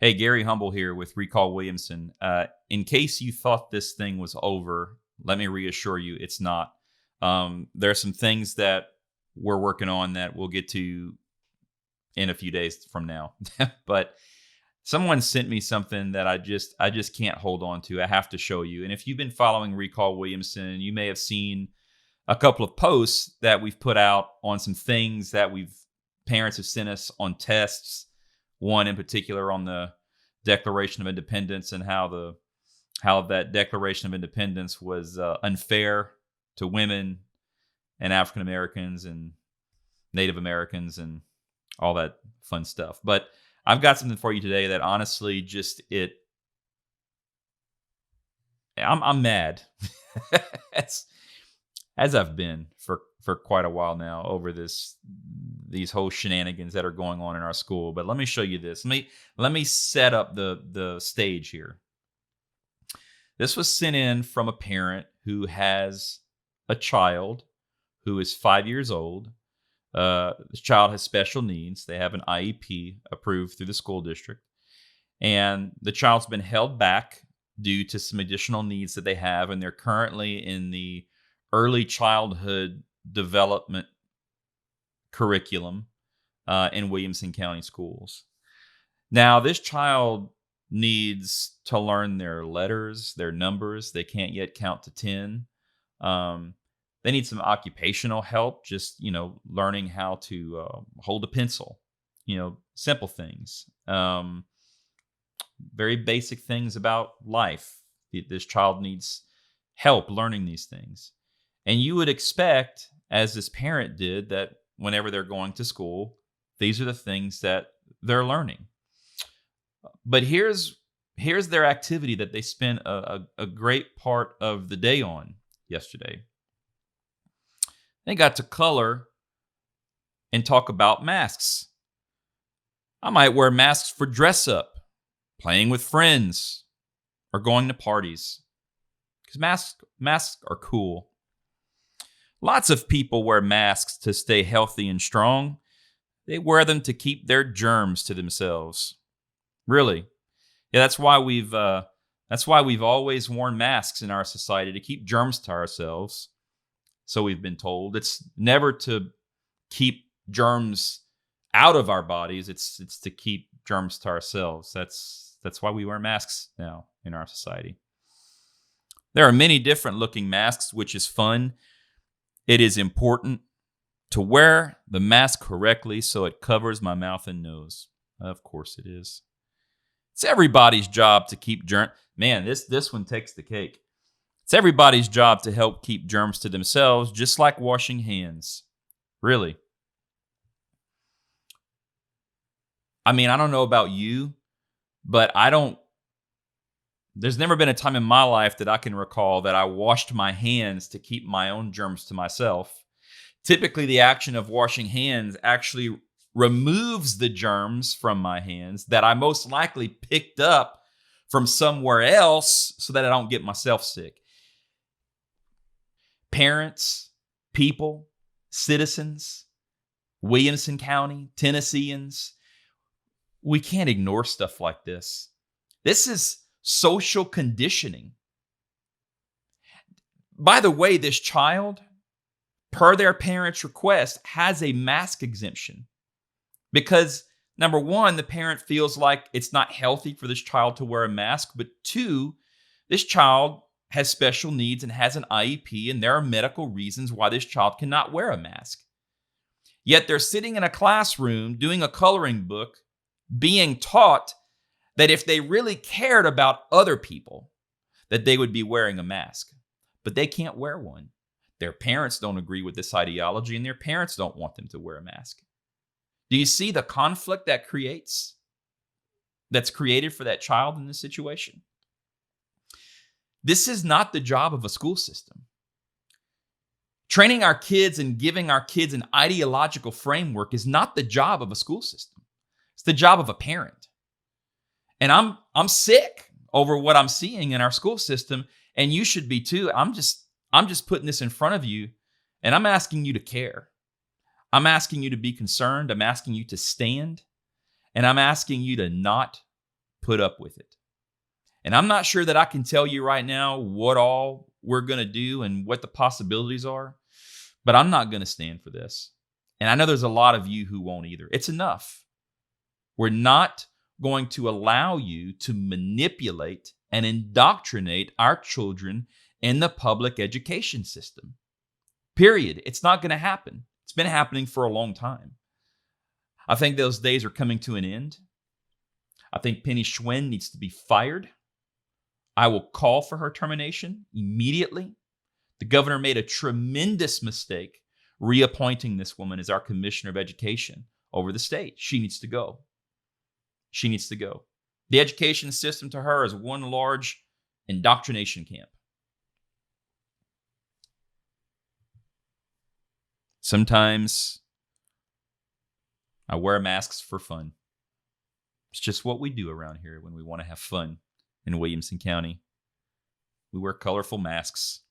Hey, Gary Humble here with Recall Williamson. In case you thought this thing was over, let me reassure you it's not. There are some things that we're working on that we'll get to in a few days from now. But someone sent me something that I just can't hold on to. I have to show you. And if you've been following Recall Williamson, you may have seen a couple of posts that we've put out on some things that parents have sent us on tests. One in particular on the Declaration of Independence and how that Declaration of Independence was unfair to women and African Americans and Native Americans and all that fun stuff. But I've got something for you today that honestly I'm mad as I've been for quite a while now over these whole shenanigans that are going on in our school. But let me show you this. Let me set up the stage here. This was sent in from a parent who has a child who is 5 years old. This child has special needs. They have an IEP approved through the school district. And the child's been held back due to some additional needs that they have. And they're currently in the early childhood development curriculum in Williamson County schools. Now, this child needs to learn their letters, their numbers. They can't yet count to 10. They need some occupational help, just, learning how to hold a pencil, simple things. Very basic things about life. This child needs help learning these things. And you would expect, as this parent did, that whenever they're going to school, these are the things that they're learning. But here's their activity that they spent a great part of the day on yesterday. They got to color and talk about masks. I might wear masks for dress up, playing with friends, or going to parties. Because masks are cool. Lots of people wear masks to stay healthy and strong. They wear them to keep their germs to themselves. Really. Yeah, that's why we've always worn masks in our society, to keep germs to ourselves. So we've been told. It's never to keep germs out of our bodies. It's to keep germs to ourselves. That's why we wear masks now in our society. There are many different looking masks, which is fun. It is important to wear the mask correctly so it covers my mouth and nose. Of course it is. It's everybody's job to keep germs. Man, this one takes the cake. It's everybody's job to help keep germs to themselves, just like washing hands. Really. I mean, I don't know about you, but there's never been a time in my life that I can recall that I washed my hands to keep my own germs to myself. Typically, the action of washing hands actually removes the germs from my hands that I most likely picked up from somewhere else so that I don't get myself sick. Parents, people, citizens, Williamson County, Tennesseans, we can't ignore stuff like this. This is social conditioning. By the way, this child, per their parents' request, has a mask exemption because, number one, the parent feels like it's not healthy for this child to wear a mask, but two, this child has special needs and has an IEP, and there are medical reasons why this child cannot wear a mask. Yet they're sitting in a classroom doing a coloring book, being taught that if they really cared about other people, that they would be wearing a mask. But they can't wear one. Their parents don't agree with this ideology, and their parents don't want them to wear a mask. Do you see the conflict that's created for that child in this situation? This is not the job of a school system. Training our kids and giving our kids an ideological framework is not the job of a school system. It's the job of a parent. And I'm sick over what I'm seeing in our school system, and you should be too. I'm just putting this in front of you, and I'm asking you to care. I'm asking you to be concerned. I'm asking you to stand, and I'm asking you to not put up with it. And I'm not sure that I can tell you right now what all we're going to do and what the possibilities are, but I'm not going to stand for this. And I know there's a lot of you who won't either. It's enough. We're not going to allow you to manipulate and indoctrinate our children in the public education system. Period. It's not going to happen. It's been happening for a long time. I think those days are coming to an end. I think Penny Schwinn needs to be fired. I will call for her termination immediately. The governor made a tremendous mistake reappointing this woman as our commissioner of education over the state. She needs to go. She needs to go. The education system to her is one large indoctrination camp. Sometimes I wear masks for fun. It's just what we do around here when we want to have fun in Williamson County. We wear colorful masks